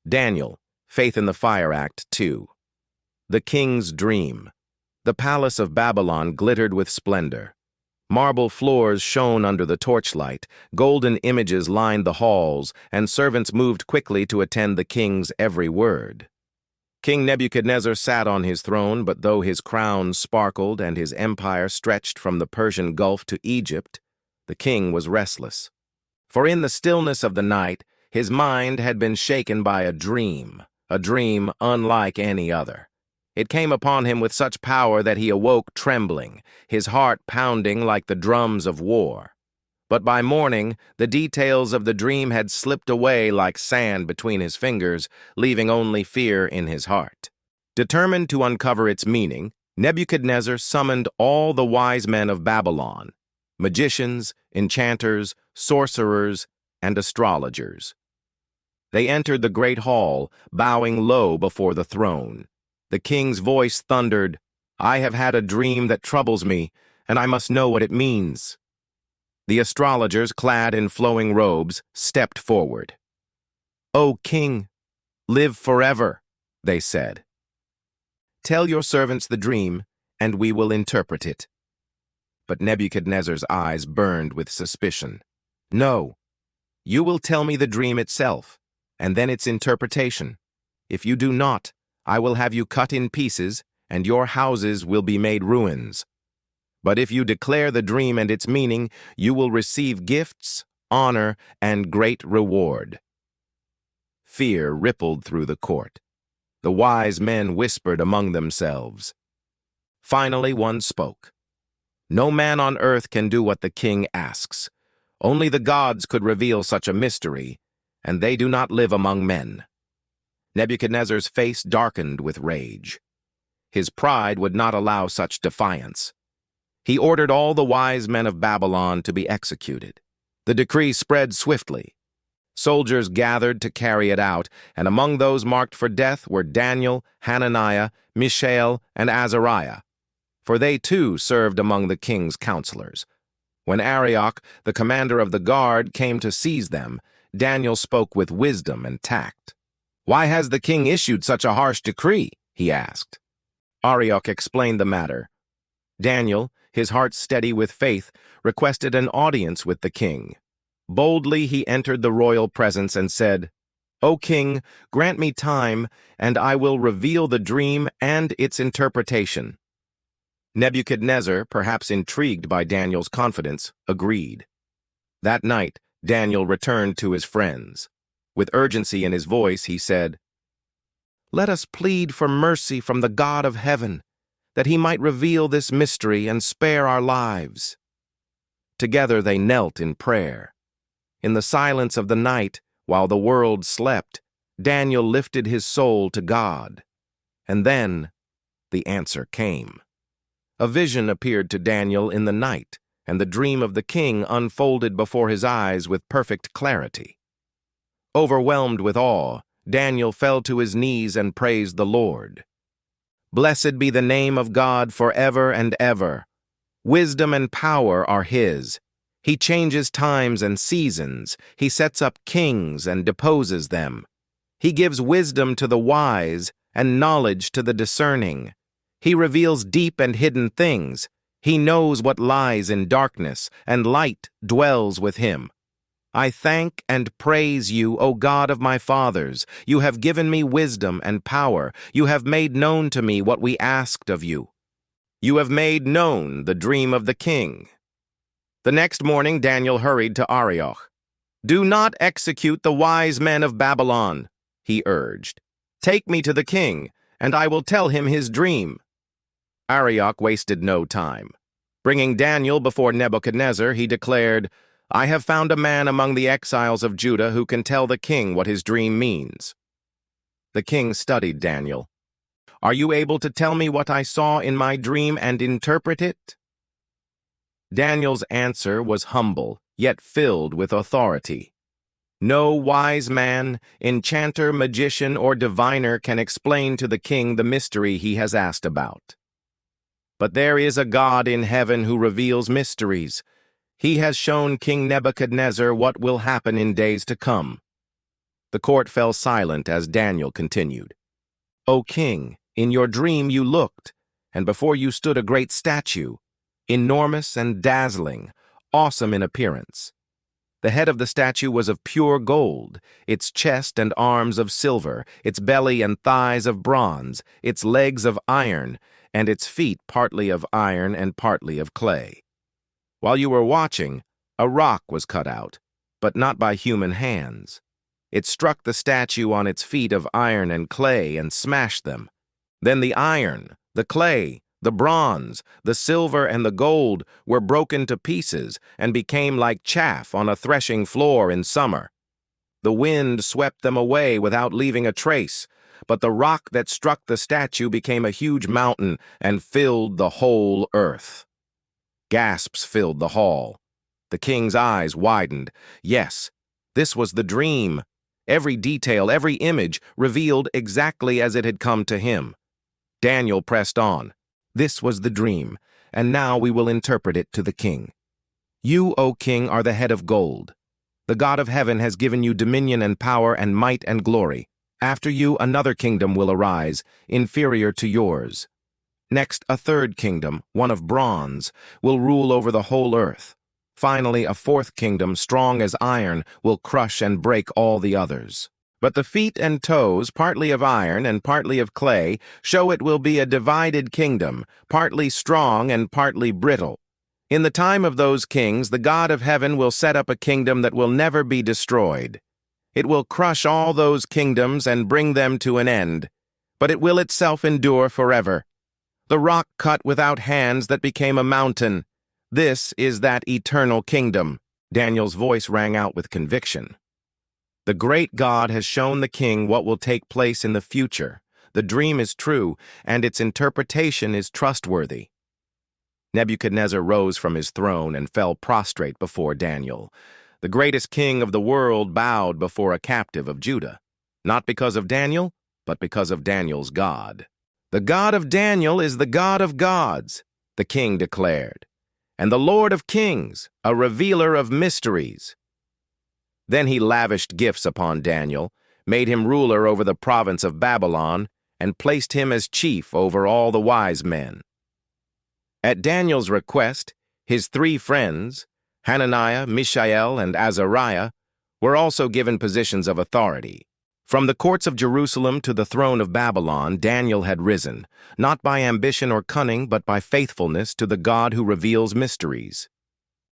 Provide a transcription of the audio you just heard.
Daniel, Faith in the Fire Act 2. The King's Dream. The palace of Babylon glittered with splendor. Marble floors shone under the torchlight, golden images lined the halls, and servants moved quickly to attend the king's every word. King Nebuchadnezzar sat on his throne, but though his crown sparkled and his empire stretched from the Persian Gulf to Egypt, the king was restless. For in the stillness of the night, his mind had been shaken by a dream unlike any other. It came upon him with such power that he awoke trembling, his heart pounding like the drums of war. But by morning, the details of the dream had slipped away like sand between his fingers, leaving only fear in his heart. Determined to uncover its meaning, Nebuchadnezzar summoned all the wise men of Babylon, magicians, enchanters, sorcerers, and astrologers. They entered the great hall, bowing low before the throne. The king's voice thundered, "I have had a dream that troubles me, and I must know what it means." The astrologers, clad in flowing robes, stepped forward. "O king, live forever," they said. "Tell your servants the dream, and we will interpret it." But Nebuchadnezzar's eyes burned with suspicion. "No, you will tell me the dream itself, and then its interpretation. If you do not, I will have you cut in pieces, and your houses will be made ruins. But if you declare the dream and its meaning, you will receive gifts, honor, and great reward." Fear rippled through the court. The wise men whispered among themselves. Finally, one spoke. "No man on earth can do what the king asks. Only the gods could reveal such a mystery, and they do not live among men." Nebuchadnezzar's face darkened with rage. His pride would not allow such defiance. He ordered all the wise men of Babylon to be executed. The decree spread swiftly. Soldiers gathered to carry it out, and among those marked for death were Daniel, Hananiah, Mishael, and Azariah, for they too served among the king's counselors. When Arioch, the commander of the guard, came to seize them, Daniel spoke with wisdom and tact. "Why has the king issued such a harsh decree?" he asked. Arioch explained the matter. Daniel, his heart steady with faith, requested an audience with the king. Boldly he entered the royal presence and said, "O king, grant me time, and I will reveal the dream and its interpretation." Nebuchadnezzar, perhaps intrigued by Daniel's confidence, agreed. That night, Daniel returned to his friends. With urgency in his voice, he said, "Let us plead for mercy from the God of heaven, that he might reveal this mystery and spare our lives." Together they knelt in prayer. In the silence of the night, while the world slept, Daniel lifted his soul to God. And then the answer came. A vision appeared to Daniel in the night, and the dream of the king unfolded before his eyes with perfect clarity. Overwhelmed with awe, Daniel fell to his knees and praised the Lord. "Blessed be the name of God forever and ever. Wisdom and power are his. He changes times and seasons. He sets up kings and deposes them. He gives wisdom to the wise and knowledge to the discerning. He reveals deep and hidden things. He knows what lies in darkness, and light dwells with him. I thank and praise you, O God of my fathers. You have given me wisdom and power. You have made known to me what we asked of you. You have made known the dream of the king." The next morning Daniel hurried to Arioch. "Do not execute the wise men of Babylon," he urged. "Take me to the king, and I will tell him his dream." Arioch wasted no time. Bringing Daniel before Nebuchadnezzar, he declared, "I have found a man among the exiles of Judah who can tell the king what his dream means." The king studied Daniel. "Are you able to tell me what I saw in my dream and interpret it?" Daniel's answer was humble, yet filled with authority. "No wise man, enchanter, magician, or diviner can explain to the king the mystery he has asked about. But there is a God in heaven who reveals mysteries. He has shown King Nebuchadnezzar what will happen in days to come. The court fell silent as Daniel continued. "O king, in your dream you looked, and before you stood a great statue, enormous and dazzling, awesome in appearance. The head of the statue was of pure gold, its chest and arms of silver, its belly and thighs of bronze, its legs of iron, and its feet partly of iron and partly of clay. While you were watching, a rock was cut out, but not by human hands. It struck the statue on its feet of iron and clay and smashed them. Then the iron, the clay, the bronze, the silver, and the gold were broken to pieces and became like chaff on a threshing floor in summer. The wind swept them away without leaving a trace, but the rock that struck the statue became a huge mountain and filled the whole earth." Gasps filled the hall. The king's eyes widened. Yes, this was the dream. Every detail, every image revealed exactly as it had come to him. Daniel pressed on. "This was the dream, and now we will interpret it to the king. You, O king, are the head of gold. The God of heaven has given you dominion and power and might and glory. After you, another kingdom will arise, inferior to yours. Next, a third kingdom, one of bronze, will rule over the whole earth. Finally, a fourth kingdom, strong as iron, will crush and break all the others. But the feet and toes, partly of iron and partly of clay, show it will be a divided kingdom, partly strong and partly brittle. In the time of those kings, the God of heaven will set up a kingdom that will never be destroyed. It will crush all those kingdoms and bring them to an end, but it will itself endure forever. The rock cut without hands that became a mountain. This is that eternal kingdom." Daniel's voice rang out with conviction. "The great God has shown the king what will take place in the future. The dream is true, and its interpretation is trustworthy." Nebuchadnezzar rose from his throne and fell prostrate before Daniel. The greatest king of the world bowed before a captive of Judah, not because of Daniel, but because of Daniel's God. "The God of Daniel is the God of gods," the king declared, "and the Lord of kings, a revealer of mysteries." Then he lavished gifts upon Daniel, made him ruler over the province of Babylon, and placed him as chief over all the wise men. At Daniel's request, his 3 friends, Hananiah, Mishael, and Azariah, were also given positions of authority. From the courts of Jerusalem to the throne of Babylon, Daniel had risen, not by ambition or cunning, but by faithfulness to the God who reveals mysteries.